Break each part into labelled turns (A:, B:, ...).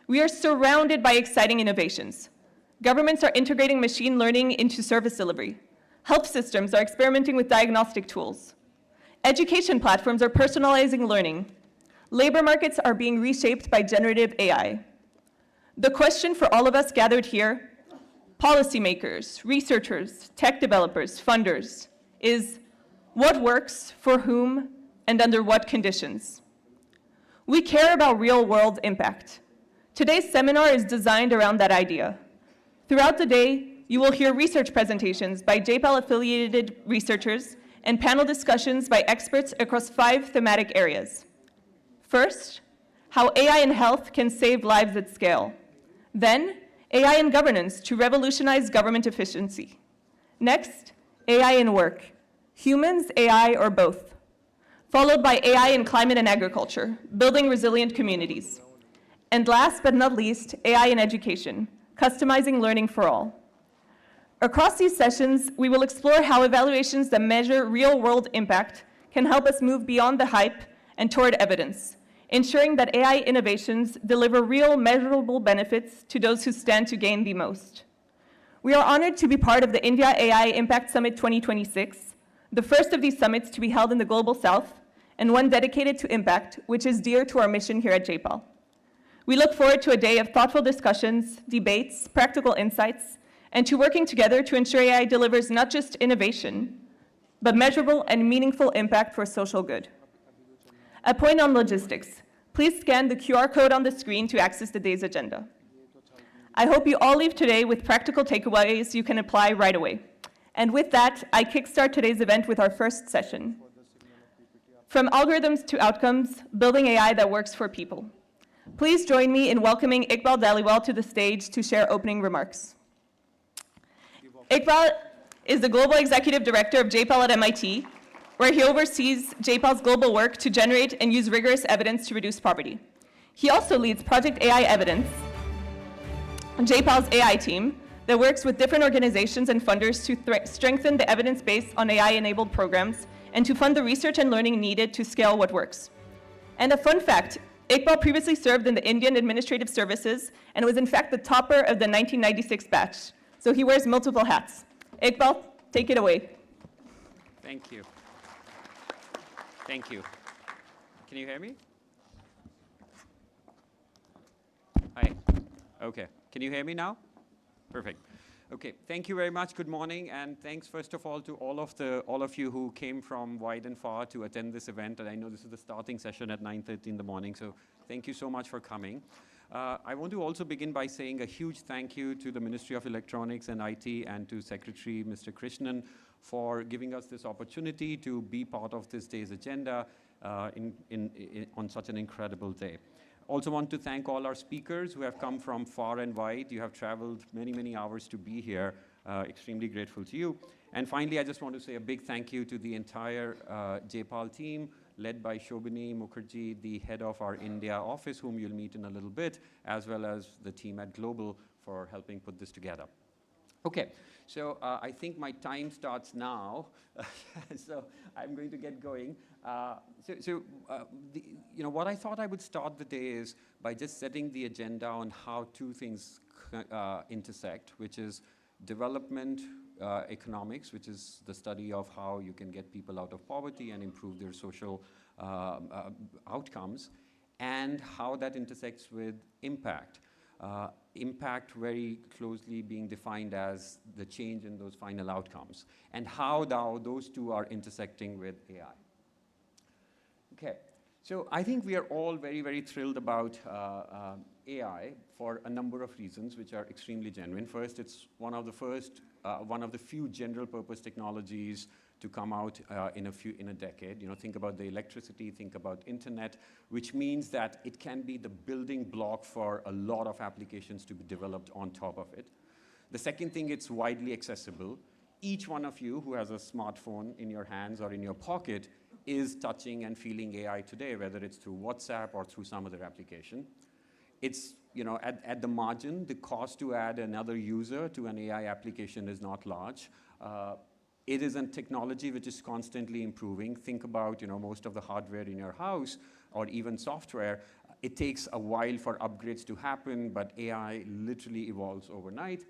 A: We are surrounded by exciting innovations. Governments are integrating machine learning into service delivery. Health systems are experimenting with diagnostic tools. Education platforms are personalizing learning. Labor markets are being reshaped by generative AI. The question for all of us gathered here, policymakers, researchers, tech developers, funders, is what works, for whom, and under what conditions? We care about real-world impact. Today's seminar is designed around that idea. Throughout the day, you will hear research presentations by JPAL-affiliated researchers and panel discussions by experts across 5 thematic areas. First, how AI in health can save lives at scale. Then, AI in governance to revolutionize government efficiency. Next, AI in work. Humans, AI, or both. Followed by AI in climate and agriculture, building resilient communities. And last but not least, AI in education, customizing learning for all. Across these sessions, we will explore how evaluations that measure real-world impact can help us move beyond the hype and toward evidence, ensuring that AI innovations deliver real, measurable benefits to those who stand to gain the most. We are honored to be part of the India AI Impact Summit 2026, the first of these summits to be held in the Global South, and one dedicated to impact, which is dear to our mission here at JPAL. We look forward to a day of thoughtful discussions, debates, practical insights, and to working together to ensure AI delivers not just innovation, but measurable and meaningful impact for social good. A point on logistics. Please scan the QR code on the screen to access the day's agenda. I hope you all leave today with practical takeaways you can apply right away. And with that, I kickstart today's event with our first session. From algorithms to outcomes, building AI that works for people. Please join me in welcoming Iqbal Dhaliwal to the stage to share opening remarks. Iqbal is the Global Executive Director of JPAL at MIT, where he oversees JPAL's global work to generate and use rigorous evidence to reduce poverty. He also leads Project AI Evidence, JPAL's AI team, that works with different organizations and funders to strengthen the evidence base on AI-enabled programs and to fund the research and learning needed to scale what works. And a fun fact, Iqbal previously served in the Indian Administrative Services and was in fact the topper of the 1996 batch. So he wears multiple hats. Iqbal, take it away.
B: Thank you. Thank you. Can you hear me? Hi. Okay. Can you hear me now? Perfect. Okay. Thank you very much. Good morning, and thanks first of all to all of you who came from wide and far to attend this event. And I know this is the starting session at 9:30 in the morning, so thank you so much for coming. I want to also begin by saying a huge thank you to the Ministry of Electronics and IT and to Secretary Mr. Krishnan for giving us this opportunity to be part of this day's agenda on such an incredible day. Also want to thank all our speakers who have come from far and wide. You have traveled many, many hours to be here. Extremely grateful to you. And finally, I just want to say a big thank you to the entire JPAL team, led by Shobhini Mukherjee, the head of our India office, whom you'll meet in a little bit, as well as the team at Global for helping put this together. Okay, so I think my time starts now, so I'm going to get going. What I thought I would start the day is by just setting the agenda on how two things intersect, which is development economics, which is the study of how you can get people out of poverty and improve their social outcomes, and how that intersects with impact. Impact very closely being defined as the change in those final outcomes, and how now those two are intersecting with AI. Okay, so I think we are all very, very thrilled about AI for a number of reasons, which are extremely genuine. First, it's one of the few general purpose technologies to come out in a decade. You know, think about the electricity, think about internet, which means that it can be the building block for a lot of applications to be developed on top of it. The second thing, it's widely accessible. Each one of you who has a smartphone in your hands or in your pocket is touching and feeling AI today, whether it's through WhatsApp or through some other application. It's, you know, at the margin, the cost to add another user to an AI application is not large. It is a technology which is constantly improving. Think about, you know, most of the hardware in your house or even software. It takes a while for upgrades to happen, but AI literally evolves overnight.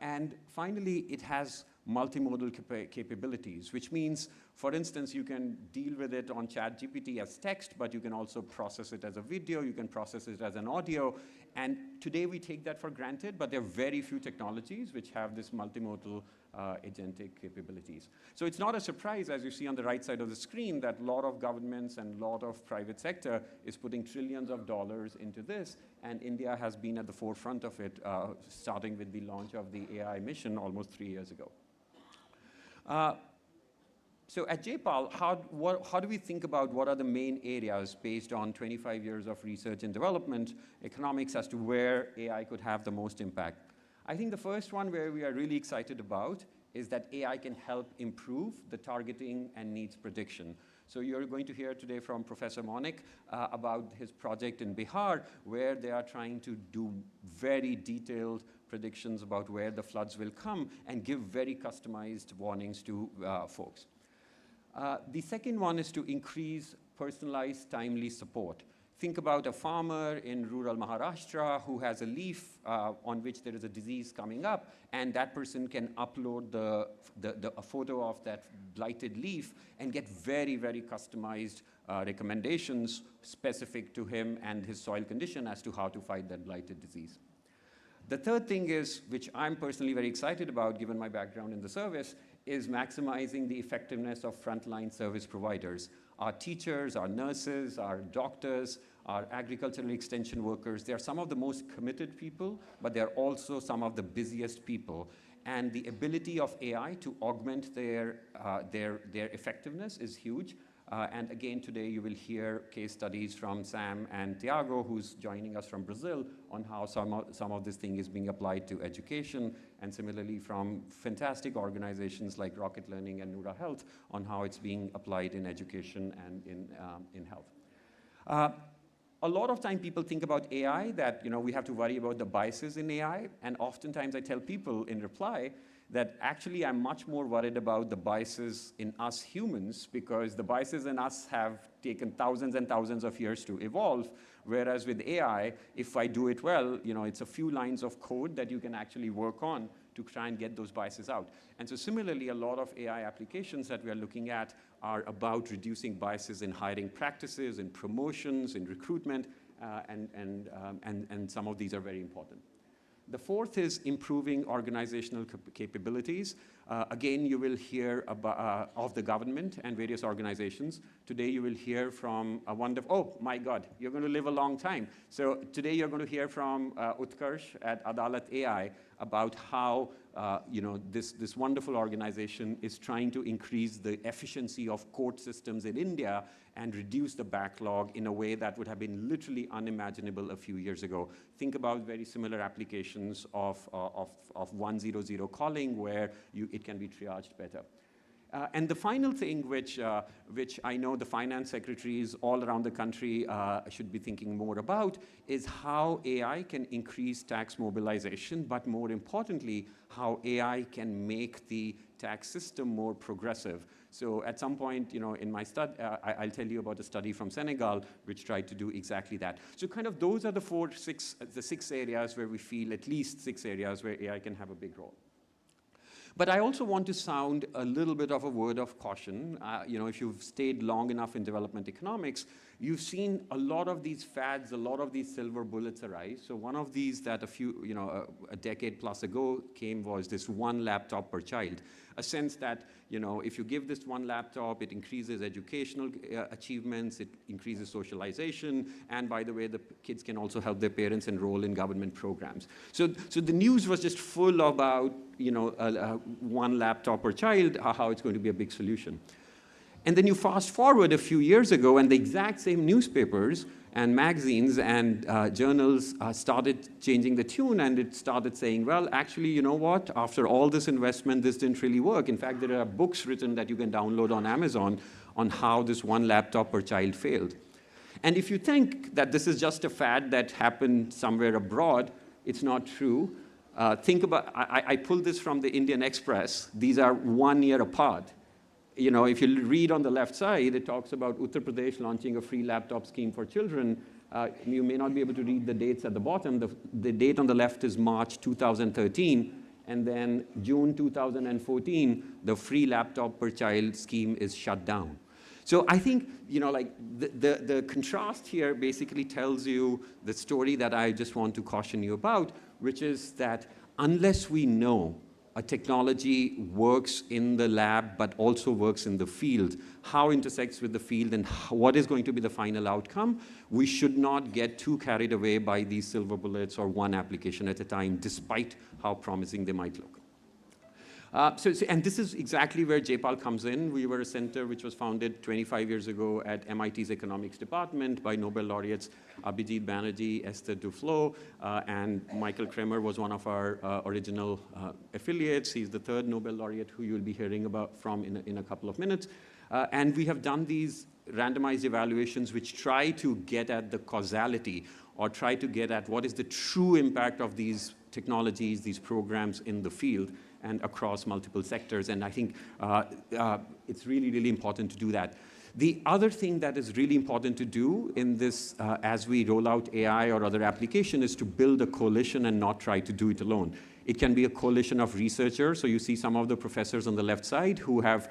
B: And finally, it has multimodal capabilities, which means, for instance, you can deal with it on ChatGPT as text, but you can also process it as a video, you can process it as an audio. And today we take that for granted, but there are very few technologies which have this multimodal agentic capabilities. So it's not a surprise, as you see on the right side of the screen, that a lot of governments and a lot of private sector is putting trillions of dollars into this, and India has been at the forefront of it, starting with the launch of the AI mission almost 3 years ago. So at JPAL, how do we think about what are the main areas based on 25 years of research and development economics as to where AI could have the most impact? I think the first one where we are really excited about is that AI can help improve the targeting and needs prediction. So you're going to hear today from Professor Monik about his project in Bihar, where they are trying to do very detailed predictions about where the floods will come and give very customized warnings to folks. The second one is to increase personalized, timely support. Think about a farmer in rural Maharashtra who has a leaf on which there is a disease coming up, and that person can upload a photo of that blighted leaf and get very, very customized recommendations specific to him and his soil condition as to how to fight that blighted disease. The third thing is, which I'm personally very excited about given my background in the service, is maximizing the effectiveness of frontline service providers. Our teachers, our nurses, our doctors, our agricultural extension workers, they're some of the most committed people, but they're also some of the busiest people. And the ability of AI to augment their effectiveness is huge. And again, today you will hear case studies from Sam and Tiago, who's joining us from Brazil, on how some of this thing is being applied to education, and similarly from fantastic organizations like Rocket Learning and Noura Health on how it's being applied in education and in health. A lot of time people think about AI that we have to worry about the biases in AI, and oftentimes I tell people in reply that actually I'm much more worried about the biases in us humans, because the biases in us have taken thousands and thousands of years to evolve, whereas with AI, if I do it well, it's a few lines of code that you can actually work on to try and get those biases out. And so similarly, a lot of AI applications that we are looking at are about reducing biases in hiring practices, in promotions, in recruitment, and some of these are very important. The fourth is improving organizational capabilities. Again, you will hear about, of the government and various organizations. Today you will hear from a wonderful, oh my God, you're going to live a long time. So today you're going to hear from Utkarsh at Adalat AI about how this wonderful organization is trying to increase the efficiency of court systems in India and reduce the backlog in a way that would have been literally unimaginable a few years ago. Think about very similar applications of 100 calling where it can be triaged better. And the final thing which I know the finance secretaries all around the country should be thinking more about is how AI can increase tax mobilization, but more importantly, how AI can make the tax system more progressive. So at some point, in my study, I'll tell you about a study from Senegal which tried to do exactly that. So kind of those are the six areas where we feel, at least 6 areas where AI can have a big role. But I also want to sound a little bit of a word of caution. If you've stayed long enough in development economics, you've seen a lot of these fads, a lot of these silver bullets arise. So one of these that a decade plus ago came was this one laptop per child. A sense that, if you give this one laptop, it increases educational achievements, it increases socialization, and by the way, the kids can also help their parents enroll in government programs. So the news was just full about, one laptop per child, how it's going to be a big solution. And then you fast forward a few years ago, and the exact same newspapers and magazines and journals started changing the tune, and it started saying, well, actually, you know what? After all this investment, this didn't really work. In fact, there are books written that you can download on Amazon on how this one laptop per child failed. And if you think that this is just a fad that happened somewhere abroad, it's not true. Think about, I pulled this from the Indian Express. These are 1 year apart. If you read on the left side, it talks about Uttar Pradesh launching a free laptop scheme for children. You may not be able to read the dates at the bottom. The date on the left is March 2013. And then June 2014, the free laptop per child scheme is shut down. So I think, like the contrast here basically tells you the story that I just want to caution you about, which is that unless we know a technology works in the lab but also works in the field, how it intersects with the field and what is going to be the final outcome, we should not get too carried away by these silver bullets or one application at a time, despite how promising they might look. And this is exactly where JPAL comes in. We were a center which was founded 25 years ago at MIT's economics department by Nobel laureates Abhijit Banerjee, Esther Duflo, and Michael Kremer was one of our original affiliates. He's the third Nobel laureate who you'll be hearing about from in a couple of minutes. And we have done these randomized evaluations which try to get at the causality or try to get at what is the true impact of these technologies, these programs in the field and across multiple sectors. And I think it's really, really important to do that. The other thing that is really important to do in this, as we roll out AI or other application, is to build a coalition and not try to do it alone. It can be a coalition of researchers. So you see some of the professors on the left side who have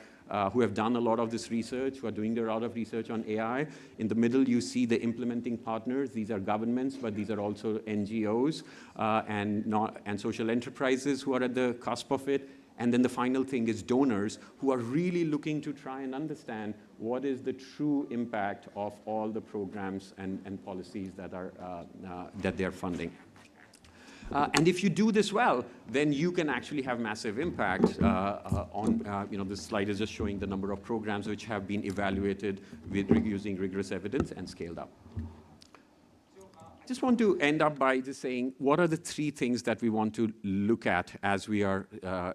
B: done a lot of this research, who are doing a lot of research on AI. In the middle, you see the implementing partners. These are governments, but these are also NGOs and social enterprises who are at the cusp of it. And then the final thing is donors who are really looking to try and understand what is the true impact of all the programs and policies that they're funding. And if you do this well, then you can actually have massive impact this slide is just showing the number of programs which have been evaluated using rigorous evidence and scaled up. Just want to end up by just saying, what are the three things that we want to look at as we are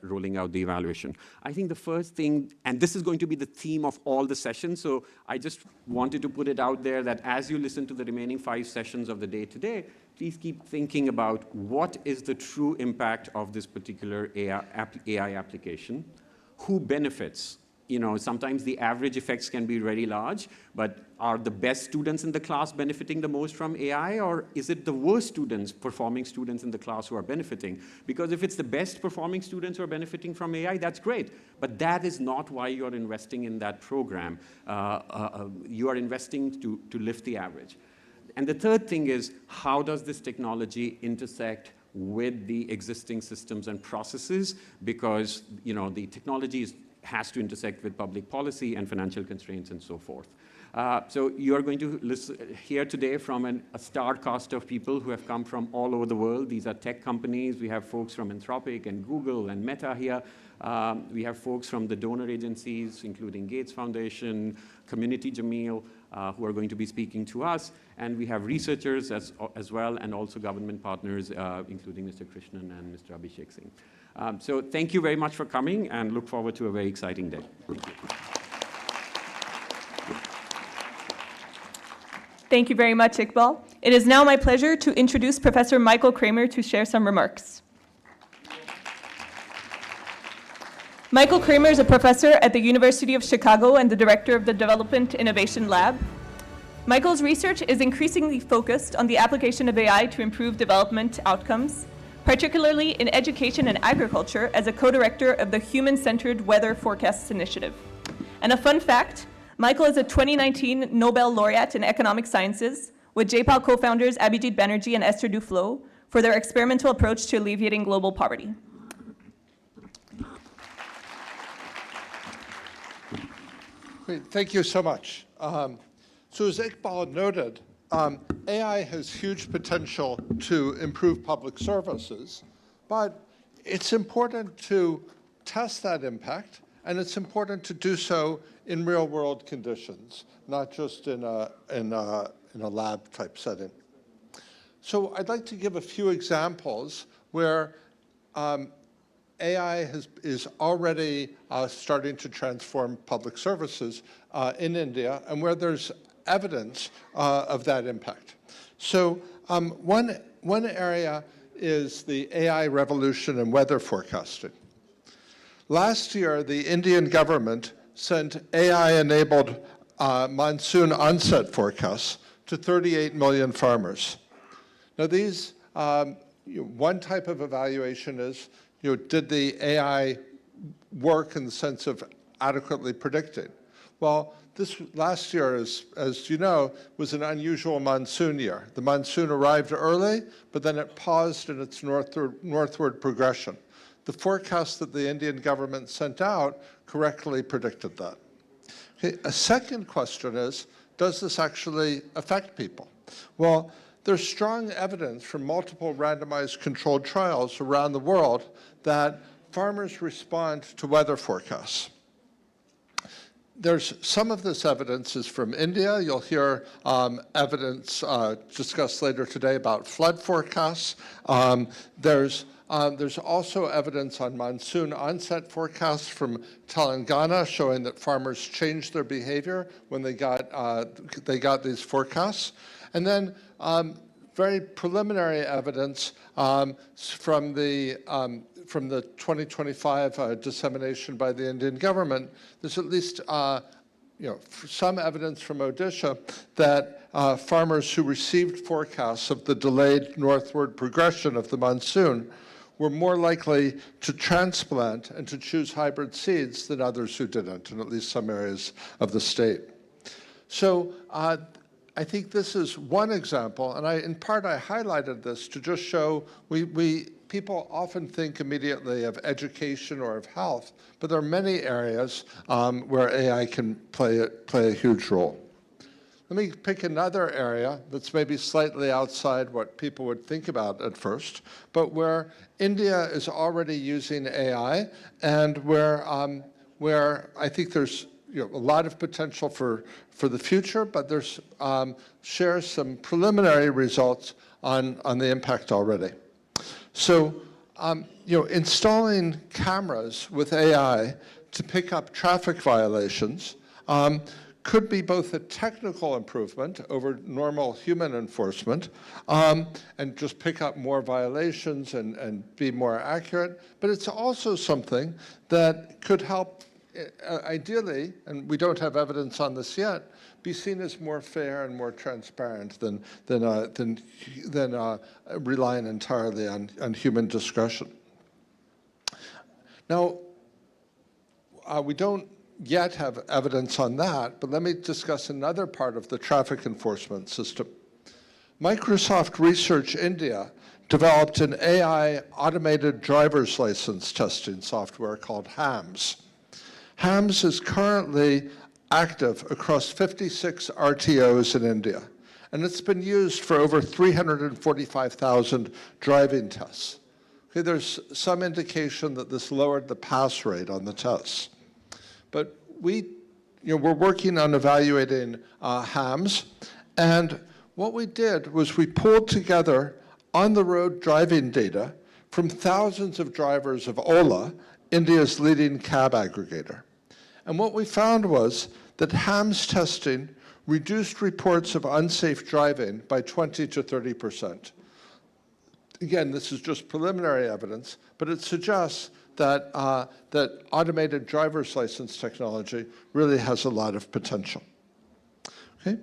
B: rolling out the evaluation? I think the first thing, and this is going to be the theme of all the sessions, so I just wanted to put it out there that as you listen to the remaining 5 sessions of the day today, please keep thinking about what is the true impact of this particular AI application, who benefits. Sometimes the average effects can be very large, but are the best students in the class benefiting the most from AI, or is it the worst performing students in the class who are benefiting? Because if it's the best performing students who are benefiting from AI, that's great, but that is not why you're investing in that program. You are investing to lift the average. And the third thing is, how does this technology intersect with the existing systems and processes? Because the technology has to intersect with public policy and financial constraints and so forth. So you are going to hear today from a star cast of people who have come from all over the world. These are tech companies. We have folks from Anthropic and Google and Meta here. We have folks from the donor agencies, including Gates Foundation, Community Jameel, who are going to be speaking to us. And we have researchers as well, and also government partners, including Mr. Krishnan and Mr. Abhishek Singh. So thank you very much for coming, and look forward to a very exciting day. Thank you.
A: Thank you very much, Iqbal. It is now my pleasure to introduce Professor Michael Kremer to share some remarks. Michael Kremer is a professor at the University of Chicago and the director of the Development Innovation Lab. Michael's research is increasingly focused on the application of AI to improve development outcomes, particularly in education and agriculture, as a co-director of the Human-Centered Weather Forecasts Initiative. And a fun fact, Michael is a 2019 Nobel laureate in economic sciences with JPAL co-founders Abhijit Banerjee and Esther Duflo for their experimental approach to alleviating global poverty.
C: Great, thank you so much. So as Iqbal noted, AI has huge potential to improve public services, but it's important to test that impact, and it's important to do so in real-world conditions, not just in a lab-type setting. So I'd like to give a few examples where AI is already starting to transform public services in India, and where there's evidence of that impact. So one area is the AI revolution in weather forecasting. Last year, the Indian government sent AI-enabled monsoon onset forecasts to 38 million farmers. Now these, one type of evaluation is, did the AI work in the sense of adequately predicting? Well, this last year, as you know, was an unusual monsoon year. The monsoon arrived early, but then it paused in its northward progression. The forecast that the Indian government sent out correctly predicted that. Okay, a second question is, does this actually affect people? Well, there's strong evidence from multiple randomized controlled trials around the world that farmers respond to weather forecasts. There's some of this evidence is from India. You'll hear evidence discussed later today about flood forecasts. There's also evidence on monsoon onset forecasts from Telangana showing that farmers changed their behavior when they got these forecasts. And then very preliminary evidence from the 2025 dissemination by the Indian government. There's at least some evidence from Odisha that farmers who received forecasts of the delayed northward progression of the monsoon were more likely to transplant and to choose hybrid seeds than others who didn't, in at least some areas of the state. So I think this is one example, and in part I highlighted this to just show people often think immediately of education or of health, but there are many areas where AI can play a huge role. Let me pick another area that's maybe slightly outside what people would think about at first, but where India is already using AI and where I think there's a lot of potential for the future, but there's shares some preliminary results on the impact already. So, installing cameras with AI to pick up traffic violations could be both a technical improvement over normal human enforcement and just pick up more violations and be more accurate, but it's also something that could help ideally, and we don't have evidence on this yet, be seen as more fair and more transparent than relying entirely on human discretion. Now, we don't yet have evidence on that, but let me discuss another part of the traffic enforcement system. Microsoft Research India developed an AI automated driver's license testing software called HAMS. HAMS is currently active across 56 RTOs in India, and it's been used for over 345,000 driving tests. Okay, there's some indication that this lowered the pass rate on the tests. But we're working on evaluating HAMS, and what we did was we pulled together on-the-road driving data from thousands of drivers of Ola, India's leading cab aggregator. And what we found was that HAMS testing reduced reports of unsafe driving by 20 to 30%. Again, this is just preliminary evidence, but it suggests that, that automated driver's license technology really has a lot of potential. Okay?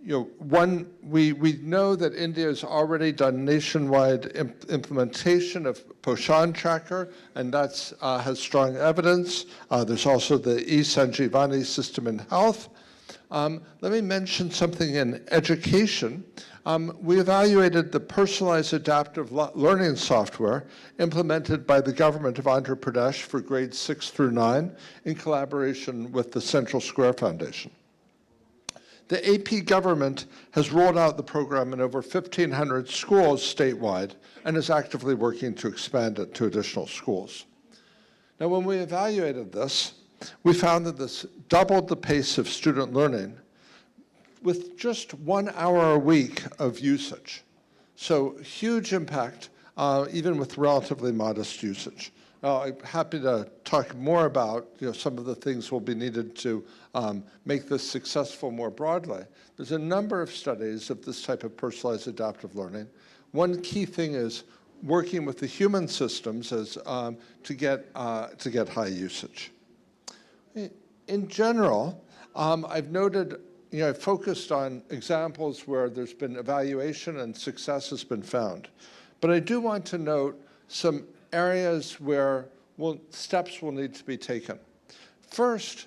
C: We know that India has already done nationwide implementation of Poshan Tracker, and that has strong evidence. There's also the e-Sanjeevani system in health. Let me mention something in education. We evaluated the personalized adaptive learning software implemented by the government of Andhra Pradesh for grades 6 through 9 in collaboration with the Central Square Foundation. The AP government has rolled out the program in over 1,500 schools statewide and is actively working to expand it to additional schools. Now, when we evaluated this, we found that this doubled the pace of student learning with just 1 hour a week of usage. So huge impact, even with relatively modest usage. Now, I'm happy to talk more about some of the things will be needed to make this successful more broadly. There's a number of studies of this type of personalized adaptive learning. One key thing is working with the human systems as, to get high usage. In general, I've noted I focused on examples where there's been evaluation and success has been found. But I do want to note some areas where steps will need to be taken. First,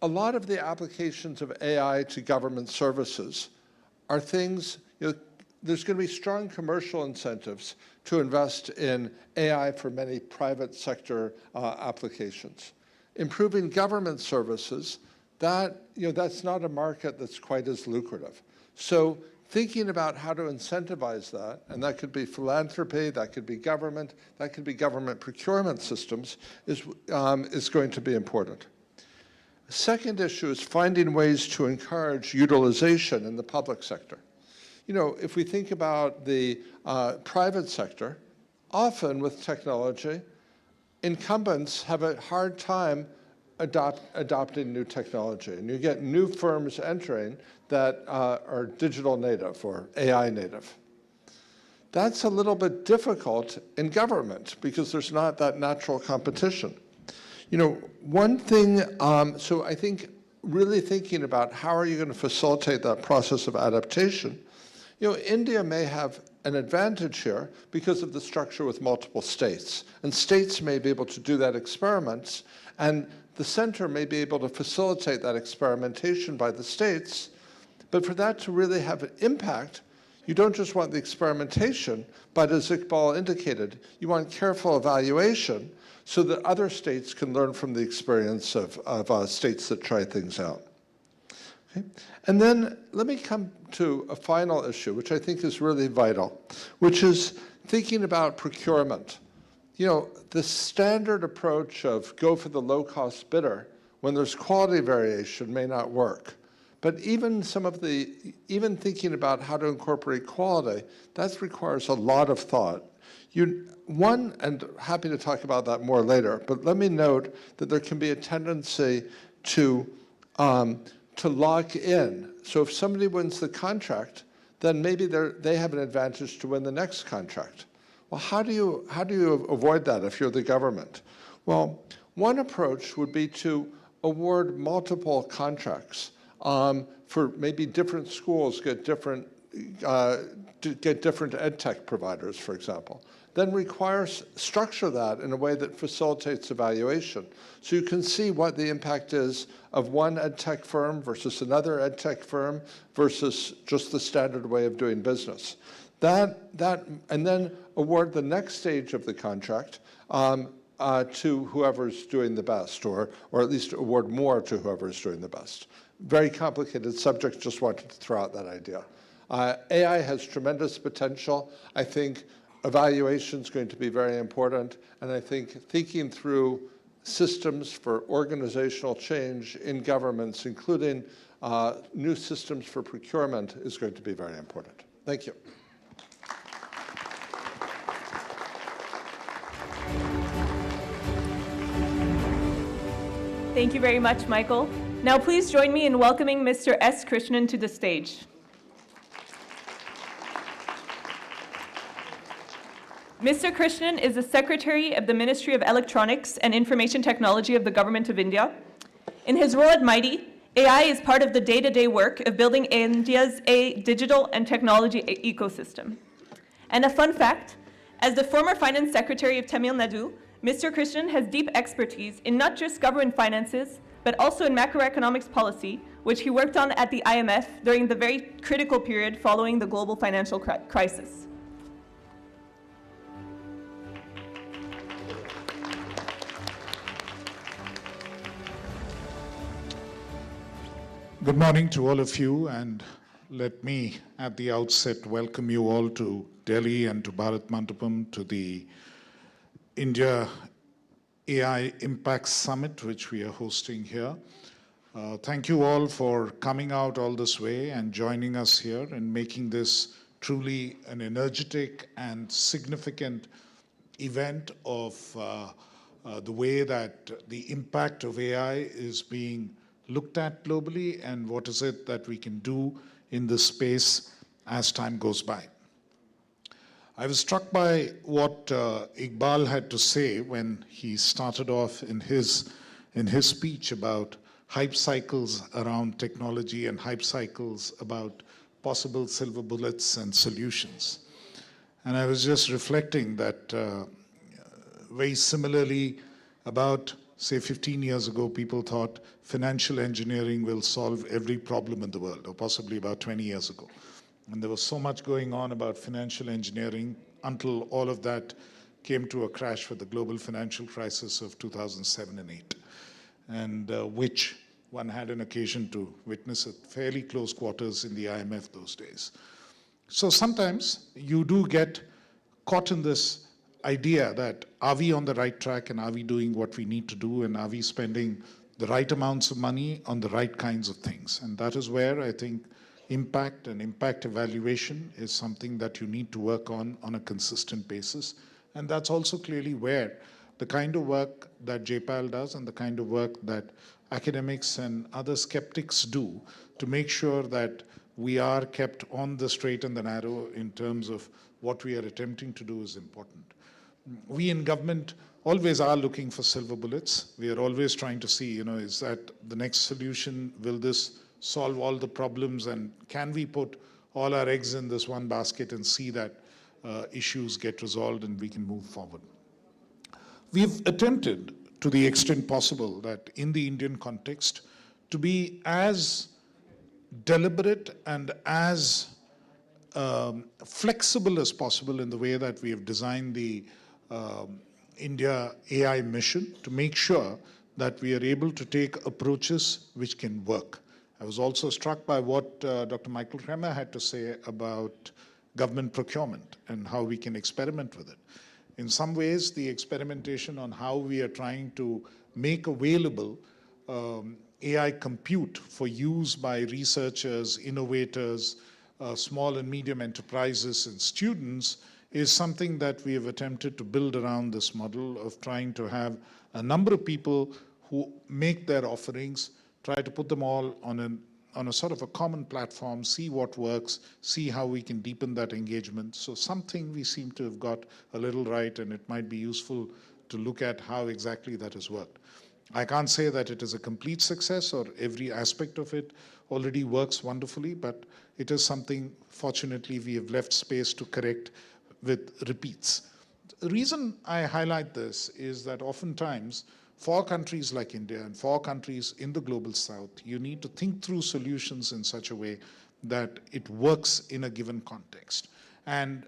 C: a lot of the applications of AI to government services are things, there's going to be strong commercial incentives to invest in AI for many private sector applications. Improving government services, that's not a market that's quite as lucrative. So thinking about how to incentivize that, and that could be philanthropy, that could be government, that could be government procurement systems, is going to be important. The second issue is finding ways to encourage utilization in the public sector. If we think about the private sector, often with technology, incumbents have a hard time adopting new technology. And you get new firms entering that are digital native or AI native. That's a little bit difficult in government because there's not that natural competition. One thing, so I think really thinking about how are you going to facilitate that process of adaptation. India may have an advantage here because of the structure with multiple states. And states may be able to do that experiments, and the center may be able to facilitate that experimentation by the states. But for that to really have an impact, you don't just want the experimentation, but as Iqbal indicated, you want careful evaluation so that other states can learn from the experience of states that try things out. Okay? And then let me come to a final issue, which I think is really vital, which is thinking about procurement. The standard approach of go for the low-cost bidder when there's quality variation may not work. But even thinking about how to incorporate quality, that requires a lot of thought. And happy to talk about that more later, but let me note that there can be a tendency to lock in. So if somebody wins the contract, then maybe they have an advantage to win the next contract. Well, how do you avoid that if you're the government? Well, one approach would be to award multiple contracts for maybe different schools get different ed tech providers, for example. Then structure that in a way that facilitates evaluation. So you can see what the impact is of one ed tech firm versus another ed tech firm versus just the standard way of doing business. And then award the next stage of the contract to whoever's doing the best, or at least award more to whoever's doing the best. Very complicated subject, just wanted to throw out that idea. AI has tremendous potential. I think evaluation is going to be very important, and I think thinking through systems for organizational change in governments, including new systems for procurement, is going to be very important. Thank you.
A: Thank you very much, Michael. Now please join me in welcoming Mr. S. Krishnan to the stage. Mr. Krishnan is the Secretary of the Ministry of Electronics and Information Technology of the Government of India. In his role at MIGHTY, AI is part of the day-to-day work of building India's digital and technology ecosystem. And a fun fact, as the former Finance Secretary of Tamil Nadu, Mr. Krishnan has deep expertise in not just government finances, but also in macroeconomics policy, which he worked on at the IMF during the very critical period following the global financial crisis.
D: Good morning to all of you, and let me at the outset welcome you all to Delhi and to Bharat Mandapam, to the India AI Impact Summit, which we are hosting here. Thank you all for coming out all this way and joining us here and making this truly an energetic and significant event of the way that the impact of AI is being looked at globally and what is it that we can do in this space as time goes by. I was struck by what Iqbal had to say when he started off in his speech about hype cycles around technology and hype cycles about possible silver bullets and solutions. And I was just reflecting that very similarly, about, say, 15 years ago, people thought financial engineering will solve every problem in the world, or possibly about 20 years ago. And there was so much going on about financial engineering until all of that came to a crash with the global financial crisis of 2007 and 8, and which one had an occasion to witness at fairly close quarters in the IMF those days. So sometimes you do get caught in this idea that are we on the right track, and are we doing what we need to do, and are we spending the right amounts of money on the right kinds of things? And that is where I think impact and impact evaluation is something that you need to work on a consistent basis. And that's also clearly where the kind of work that JPAL does and the kind of work that academics and other skeptics do to make sure that we are kept on the straight and the narrow in terms of what we are attempting to do is important. We in government always are looking for silver bullets. We are always trying to see, is that the next solution? Will this solve all the problems? And can we put all our eggs in this one basket and see that issues get resolved and we can move forward? We've attempted, to the extent possible, that in the Indian context, to be as deliberate and as flexible as possible in the way that we have designed the India AI mission to make sure that we are able to take approaches which can work. I was also struck by what Dr. Michael Kremer had to say about government procurement and how we can experiment with it. In some ways, the experimentation on how we are trying to make available AI compute for use by researchers, innovators, small and medium enterprises and students is something that we have attempted to build around this model of trying to have a number of people who make their offerings, try to put them all on a sort of a common platform, see what works, see how we can deepen that engagement. So something we seem to have got a little right, and it might be useful to look at how exactly that has worked. I can't say that it is a complete success or every aspect of it already works wonderfully, but it is something, fortunately, we have left space to correct with repeats. The reason I highlight this is that oftentimes, for countries like India and for countries in the global south, you need to think through solutions in such a way that it works in a given context. And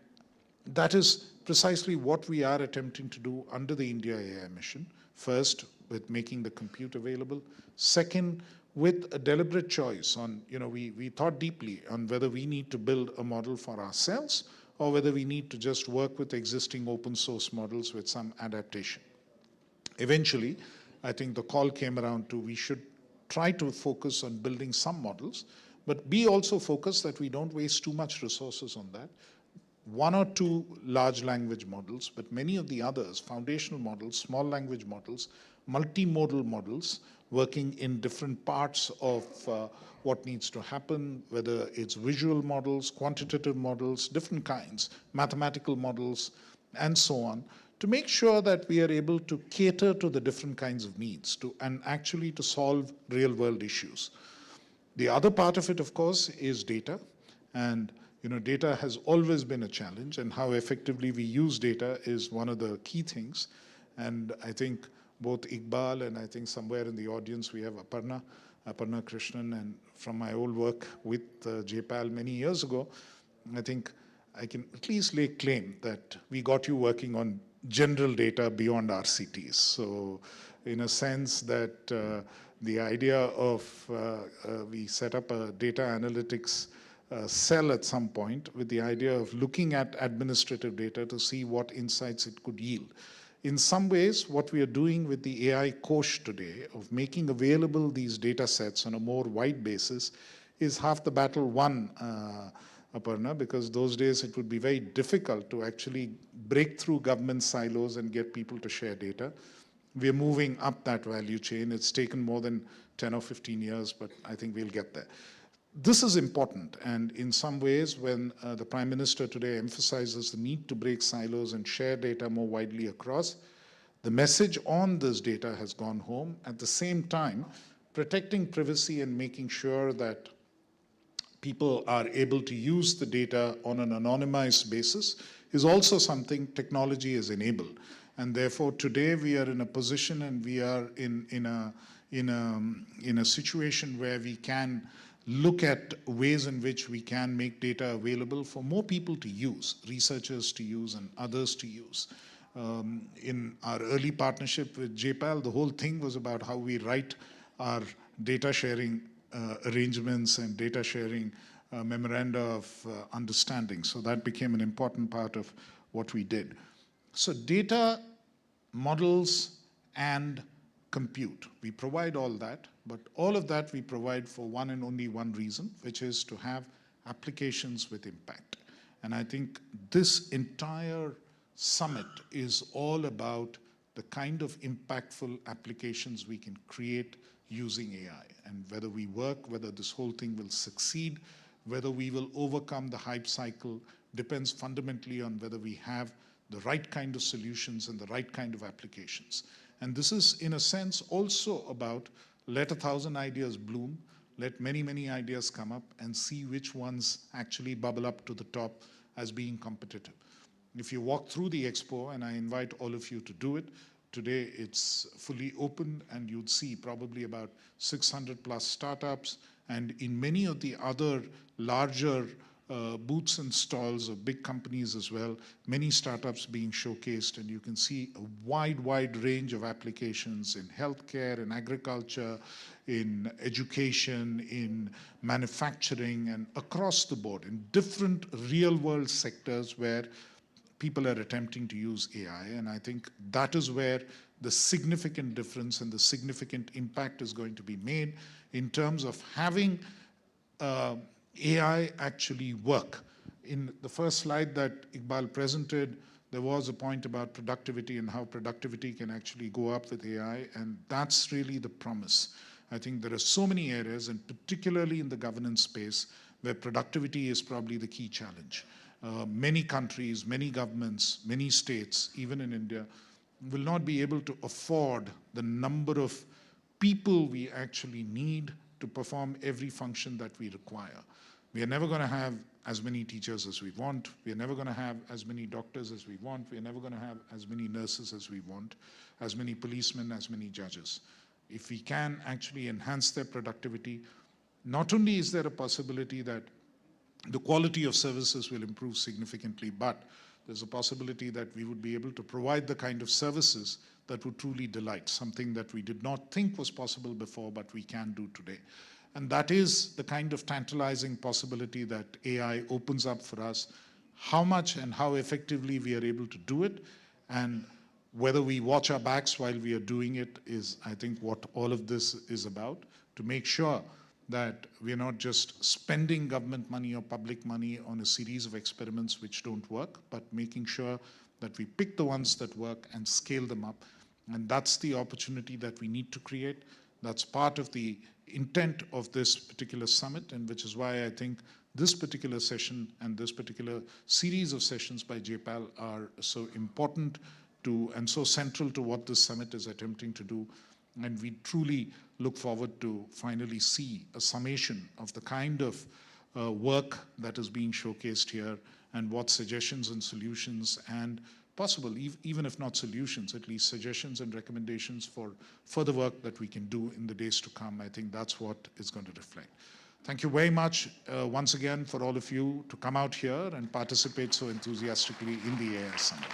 D: that is precisely what we are attempting to do under the India AI mission. First, with making the compute available. Second, with a deliberate choice on, we thought deeply on whether we need to build a model for ourselves or whether we need to just work with existing open source models with some adaptation. Eventually, I think the call came around to we should try to focus on building some models, but be also focused that we don't waste too much resources on that. One or two large language models, but many of the others, foundational models, small language models, multimodal models, working in different parts of what needs to happen, whether it's visual models, quantitative models, different kinds, mathematical models, and so on, to make sure that we are able to cater to the different kinds of needs and actually to solve real-world issues. The other part of it, of course, is data. And data has always been a challenge, and how effectively we use data is one of the key things. And I think both Iqbal and I think somewhere in the audience we have Aparna Krishnan, and from my old work with JPAL many years ago, I think I can at least lay claim that we got you working on general data beyond RCTs. So in a sense that the idea of we set up a data analytics cell at some point with the idea of looking at administrative data to see what insights it could yield. In some ways, what we are doing with the AI Kosh today of making available these data sets on a more wide basis is half the battle won, Aparna, because those days it would be very difficult to actually break through government silos and get people to share data. We're moving up that value chain. It's taken more than 10 or 15 years, but I think we'll get there. This is important, and in some ways, when the Prime Minister today emphasizes the need to break silos and share data more widely across, the message on this data has gone home. At the same time, protecting privacy and making sure that people are able to use the data on an anonymized basis is also something technology has enabled. And therefore, today we are in a position and we are in a situation where we can look at ways in which we can make data available for more people to use, researchers to use and others to use. In our early partnership with JPAL, the whole thing was about how we write our data sharing arrangements and data sharing memoranda of understanding. So that became an important part of what we did. So data, models, and compute. We provide all that, but all of that we provide for one and only one reason, which is to have applications with impact. And I think this entire summit is all about the kind of impactful applications we can create using AI. And whether we work, whether this whole thing will succeed, whether we will overcome the hype cycle, depends fundamentally on whether we have the right kind of solutions and the right kind of applications. And this is, in a sense, also about let 1,000 ideas bloom, let many, many ideas come up, and see which ones actually bubble up to the top as being competitive. If you walk through the expo, and I invite all of you to do it, today it's fully open, and you'd see probably about 600 plus startups, and in many of the other larger booths and stalls of big companies as well, many startups being showcased, and you can see a wide range of applications in healthcare, in agriculture, in education, in manufacturing, and across the board in different real-world sectors where people are attempting to use AI. And I think that is where the significant difference and the significant impact is going to be made in terms of having AI actually work. In the first slide that Iqbal presented, there was a point about productivity and how productivity can actually go up with AI, and that's really the promise. I think there are so many areas, and particularly in the governance space, where productivity is probably the key challenge. Many countries, many governments, many states, even in India, will not be able to afford the number of people we actually need to perform every function that we require. We are never going to have as many teachers as we want. We are never going to have as many doctors as we want. We are never going to have as many nurses as we want, as many policemen, as many judges. If we can actually enhance their productivity, not only is there a possibility that the quality of services will improve significantly, but there's a possibility that we would be able to provide the kind of services that would truly delight, something that we did not think was possible before, but we can do today. And that is the kind of tantalizing possibility that AI opens up for us. How much and how effectively we are able to do it, and whether we watch our backs while we are doing it, is, I think, what all of this is about, to make sure that we're not just spending government money or public money on a series of experiments which don't work, but making sure that we pick the ones that work and scale them up. And that's the opportunity that we need to create. That's part of the intent of this particular summit, and which is why I think this particular session and this particular series of sessions by JPAL are so important to and so central to what this summit is attempting to do. And we truly look forward to finally see a summation of the kind of work that is being showcased here, and what suggestions and solutions and possible, even if not solutions, at least suggestions and recommendations for further work that we can do in the days to come. I think that's what is going to reflect. Thank you very much once again for all of you to come out here and participate so enthusiastically in the AI Summit.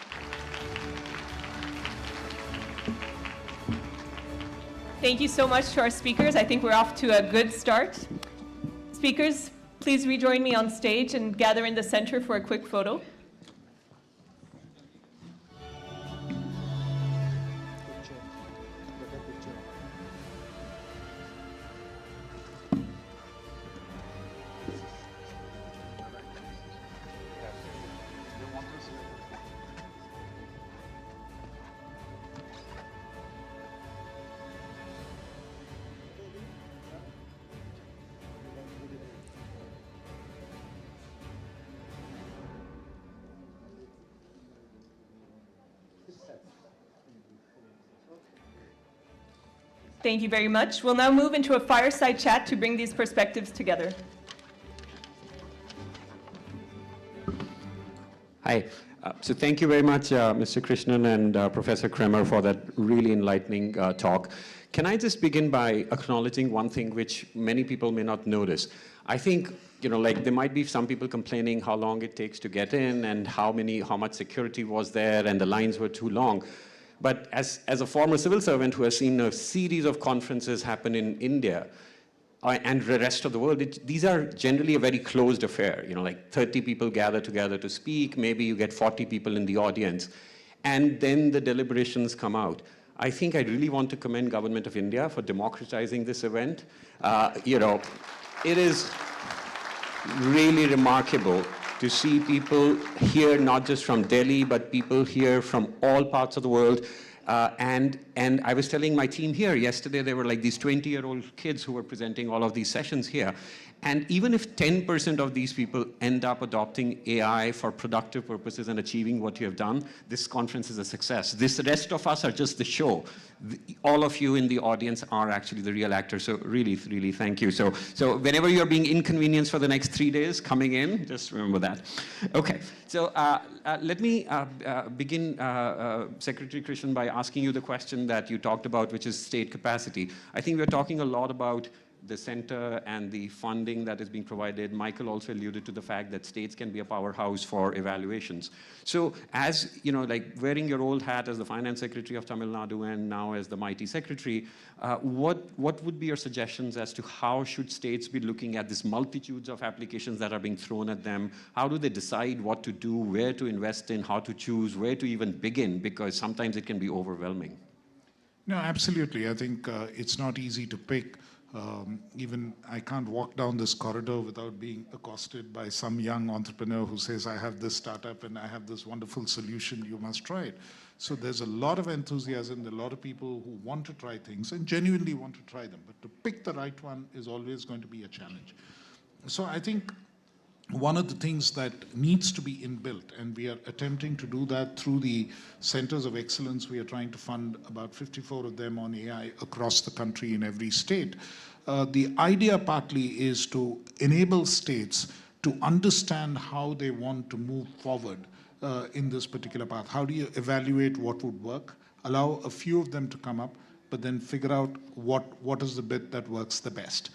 A: Thank you so much to our speakers. I think we're off to a good start. Speakers, please rejoin me on stage and gather in the center for a quick photo. Thank you very much. We'll now move into a fireside chat to bring these perspectives together.
B: Hi. So thank you very much, Mr. Krishnan and Professor Kremer, for that really enlightening talk. Can I just begin by acknowledging one thing which many people may not notice? I think, like there might be some people complaining how long it takes to get in and how much security was there and the lines were too long. But as a former civil servant who has seen a series of conferences happen in India, and the rest of the world, these are generally a very closed affair. Like 30 people gather together to speak, maybe you get 40 people in the audience, and then the deliberations come out. I think I really want to commend Government of India for democratizing this event. It is really remarkable to see people here, not just from Delhi, but people here from all parts of the world. And I was telling my team here yesterday, there were like these 20-year-old kids who were presenting all of these sessions here. And even if 10% of these people end up adopting AI for productive purposes and achieving what you have done, this conference is a success. The rest of us are just the show. All of you in the audience are actually the real actors. So really, really thank you. So whenever you're being inconvenienced for the next 3 days coming in, just remember that. Okay, so let me begin, Secretary Krishnan, by asking you the question that you talked about, which is state capacity. I think we're talking a lot about the center and the funding that is being provided. Michael also alluded to the fact that states can be a powerhouse for evaluations. So as, like wearing your old hat as the finance secretary of Tamil Nadu and now as the mighty secretary, what would be your suggestions as to how should states be looking at these multitudes of applications that are being thrown at them? How do they decide what to do, where to invest in, how to choose, where to even begin? Because sometimes it can be overwhelming.
D: No, absolutely. I think it's not easy to pick. Even I can't walk down this corridor without being accosted by some young entrepreneur who says, I have this startup and I have this wonderful solution, you must try it. So there's a lot of enthusiasm, there are a lot of people who want to try things and genuinely want to try them. But to pick the right one is always going to be a challenge. So I think one of the things that needs to be inbuilt, and we are attempting to do that through the centers of excellence. We are trying to fund about 54 of them on AI across the country in every state. The idea partly is to enable states to understand how they want to move forward in this particular path. How do you evaluate what would work, allow a few of them to come up, but then figure out what is the bit that works the best.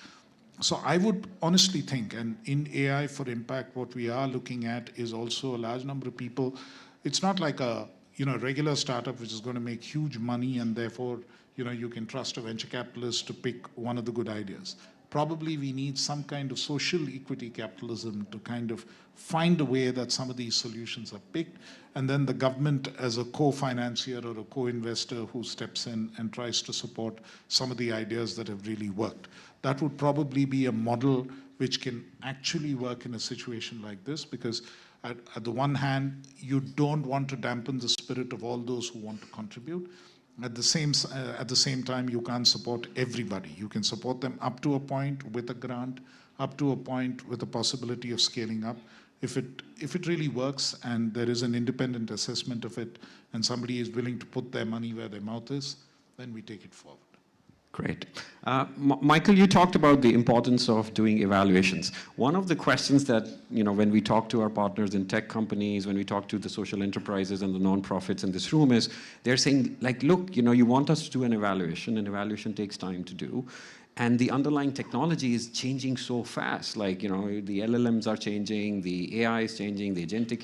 D: So I would honestly think, and in AI for Impact, what we are looking at is also a large number of people. It's not like a regular startup which is going to make huge money and therefore you can trust a venture capitalist to pick one of the good ideas. Probably we need some kind of social equity capitalism to kind of find a way that some of these solutions are picked, and then the government as a co-financier or a co-investor who steps in and tries to support some of the ideas that have really worked. That would probably be a model which can actually work in a situation like this, because at the one hand, you don't want to dampen the spirit of all those who want to contribute. At the same time, you can't support everybody. You can support them up to a point with a grant, up to a point with the possibility of scaling up. If it really works and there is an independent assessment of it and somebody is willing to put their money where their mouth is, then we take it forward.
B: Great. Michael, you talked about the importance of doing evaluations. One of the questions that, when we talk to our partners in tech companies, when we talk to the social enterprises and the nonprofits in this room is, they're saying, like, look, you want us to do an evaluation takes time to do. And the underlying technology is changing so fast. Like, the LLMs are changing, the AI is changing, the agentic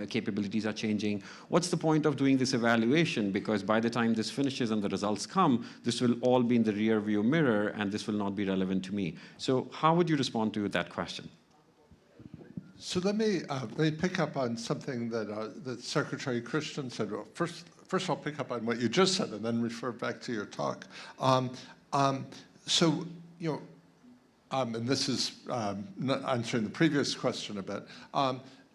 B: capabilities are changing. What's the point of doing this evaluation? Because by the time this finishes and the results come, this will all be in the rear view mirror and this will not be relevant to me. So how would you respond to that question?
C: So let me pick up on something that Secretary Krishnan said. Well, first I'll pick up on what you just said and then refer back to your talk. So, and this is answering the previous question a bit,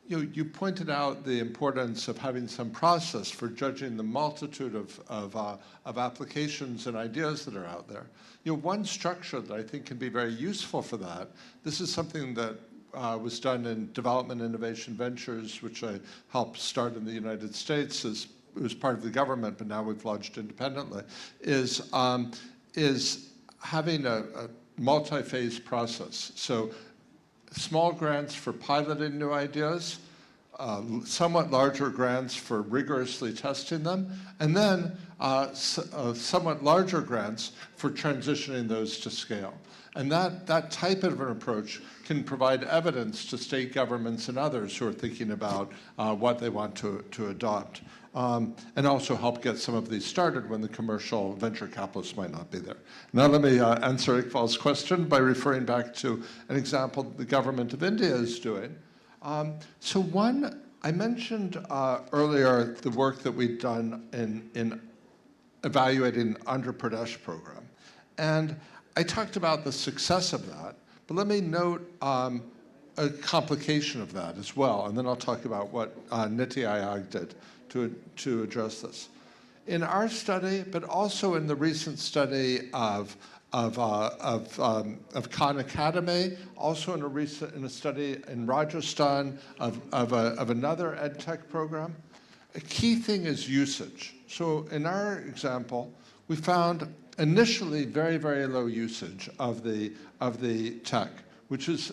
C: you pointed out the importance of having some process for judging the multitude of applications and ideas that are out there. One structure that I think can be very useful for that, this is something that was done in Development Innovation Ventures, which I helped start in the United States. It was part of the government, but now we've launched independently, is is having a multi-phase process. So small grants for piloting new ideas, somewhat larger grants for rigorously testing them, and then somewhat larger grants for transitioning those to scale. And that type of an approach can provide evidence to state governments and others who are thinking about what they want to adopt, and also help get some of these started when the commercial venture capitalists might not be there. Now let me answer Iqbal's question by referring back to an example that the government of India is doing. So one, I mentioned earlier the work that we've done in evaluating Andhra Pradesh program. And I talked about the success of that, but let me note a complication of that as well, and then I'll talk about what Niti Aayog did to address this. In our study, but also in the recent study of Khan Academy, also in a study in Rajasthan of another ed tech program, a key thing is usage. So in our example, we found initially very, very low usage of the tech, which is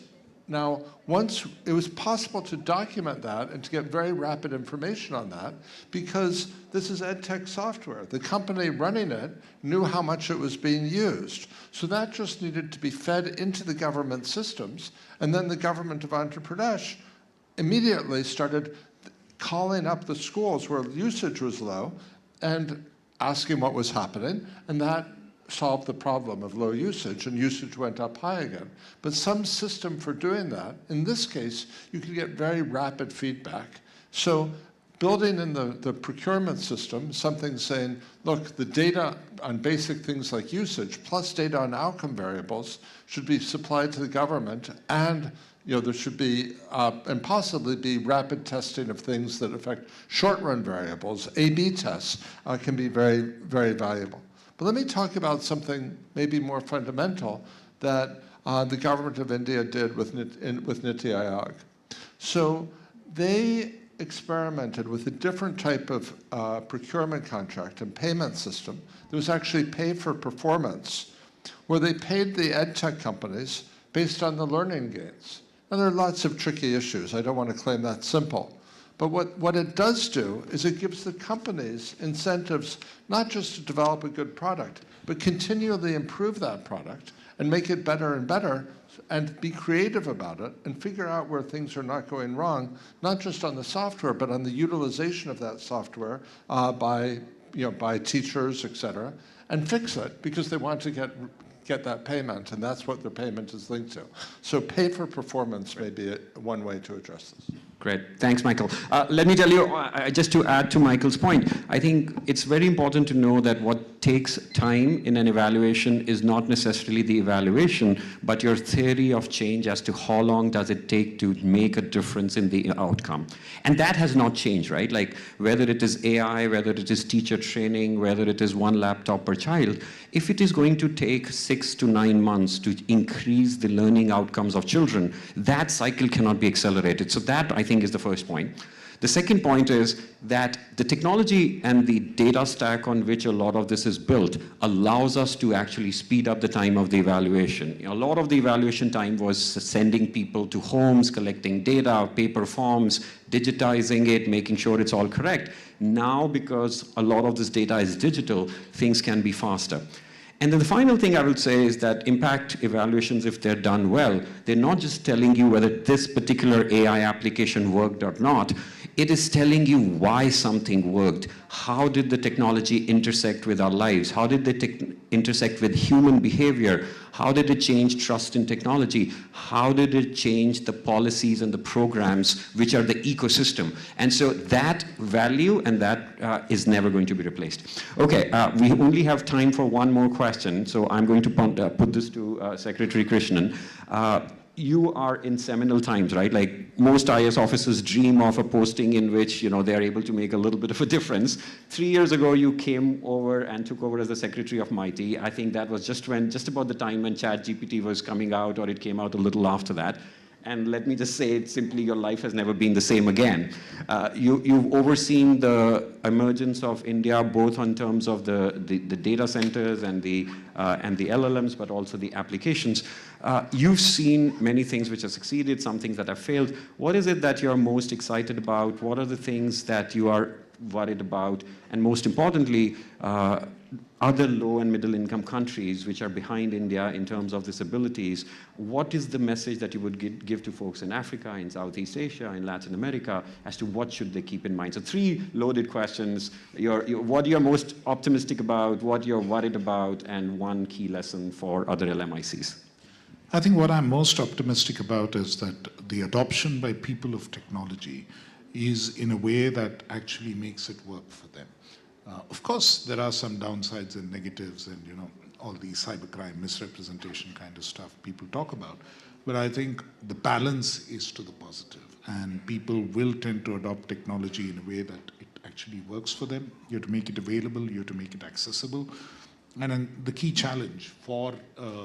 C: now, once it was possible to document that and to get very rapid information on that, because this is ed tech software. The company running it knew how much it was being used. So that just needed to be fed into the government systems, and then the government of Andhra Pradesh immediately started calling up the schools where usage was low and asking what was happening, and that solved the problem of low usage, and usage went up high again. But some system for doing that, in this case, you could get very rapid feedback. So building in the procurement system, something saying, look, the data on basic things like usage, plus data on outcome variables, should be supplied to the government, and there should be, and possibly be, rapid testing of things that affect short-run variables. A/B tests can be very, very valuable. But let me talk about something maybe more fundamental that the government of India did with Niti Aayog. So they experimented with a different type of procurement contract and payment system that was actually pay for performance, where they paid the ed tech companies based on the learning gains. Now, there are lots of tricky issues. I don't want to claim that's simple. But what it does do is it gives the companies incentives not just to develop a good product, but continually improve that product and make it better and better, and be creative about it and figure out where things are not going wrong, not just on the software, but on the utilization of that software by teachers, et cetera, and fix it because they want to get that payment, and that's what their payment is linked to. So pay for performance may be one way to address this.
B: Great. Thanks, Michael. Let me tell you, just to add to Michael's point, I think it's very important to know that what takes time in an evaluation is not necessarily the evaluation, but your theory of change as to how long does it take to make a difference in the outcome. And that has not changed, right? Like whether it is AI, whether it is teacher training, whether it is one laptop per child, if it is going to take 6 to 9 months to increase the learning outcomes of children, that cycle cannot be accelerated. So that, I think, is the first point. The second point is that the technology and the data stack on which a lot of this is built allows us to actually speed up the time of the evaluation. A lot of the evaluation time was sending people to homes, collecting data, paper forms, digitizing it, making sure it's all correct. Now, because a lot of this data is digital, things can be faster. And then the final thing I will say is that impact evaluations, if they're done well, they're not just telling you whether this particular AI application worked or not. It is telling you why something worked. How did the technology intersect with our lives? How did they intersect with human behavior? How did it change trust in technology? How did it change the policies and the programs, which are the ecosystem? And so that value and that is never going to be replaced. Okay, we only have time for one more question, so I'm going to put this to Secretary Krishnan. You are in seminal times, right? Like most IAS officers dream of a posting in which, they are able to make a little bit of a difference. 3 years ago, you came over and took over as the Secretary of MIT. I think that was just about the time when ChatGPT was coming out, or it came out a little after that. And let me just say it simply, your life has never been the same again. You've overseen the emergence of India, both in terms of the data centers and the LLMs, but also the applications. You've seen many things which have succeeded, some things that have failed. What is it that you're most excited about? What are the things that you are worried about? And most importantly, other low and middle income countries which are behind India in terms of these abilities, what is the message that you would give to folks in Africa, in Southeast Asia, in Latin America, as to what should they keep in mind? So 3 loaded questions. What you're most optimistic about, what you're worried about, and 1 key lesson for other LMICs.
D: I think what I'm most optimistic about is that the adoption by people of technology is in a way that actually makes it work for them. Of course, there are some downsides and negatives and, all the cybercrime, misrepresentation kind of stuff people talk about. But I think the balance is to the positive, and people will tend to adopt technology in a way that it actually works for them. You have to make it available, you have to make it accessible. And then the key challenge for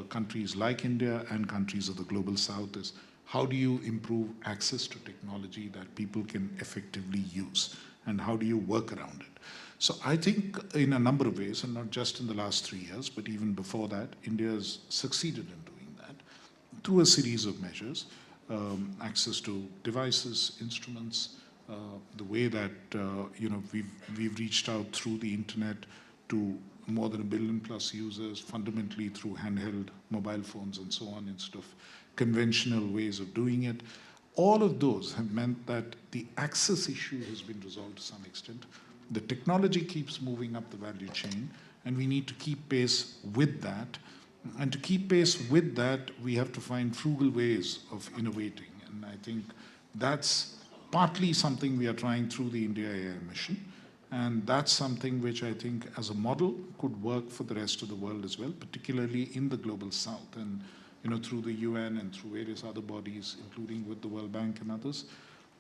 D: countries like India and countries of the global south is how do you improve access to technology that people can effectively use, and how do you work around it? So I think in a number of ways, and not just in the last 3 years, but even before that, India has succeeded in doing that through a series of measures, access to devices, instruments, the way that we've reached out through the internet to more than 1 billion plus users, fundamentally through handheld mobile phones and so on, instead of conventional ways of doing it. All of those have meant that the access issue has been resolved to some extent. The technology keeps moving up the value chain, and we need to keep pace with that. And to keep pace with that, we have to find frugal ways of innovating. And I think that's partly something we are trying through the India AI mission. And that's something which I think as a model could work for the rest of the world as well, particularly in the global south. And through the UN and through various other bodies, including with the World Bank and others,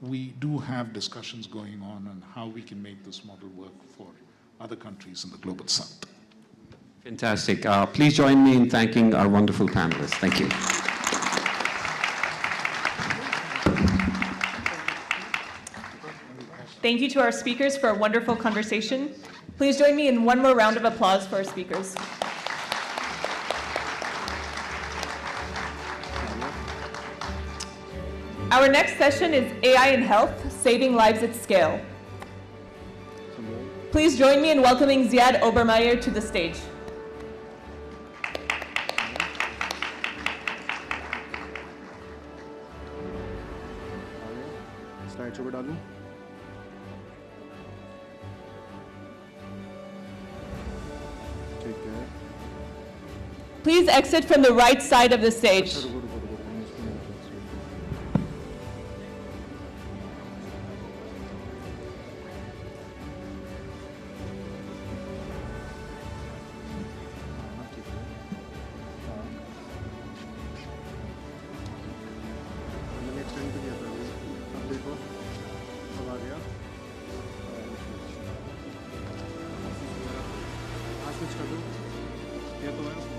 D: we do have discussions going on how we can make this model work for other countries in the global south.
B: Fantastic. Please join me in thanking our wonderful panelists. Thank you.
A: Thank you to our speakers for a wonderful conversation. Please join me in one more round of applause for our speakers. Our next session is AI in Health, Saving Lives at Scale. Please join me in welcoming Ziad Obermeyer to the stage.
E: Slide over डालूं? ठीक है.
A: Please exit from the right side of the stage.
E: switch कर दो. ये तो है.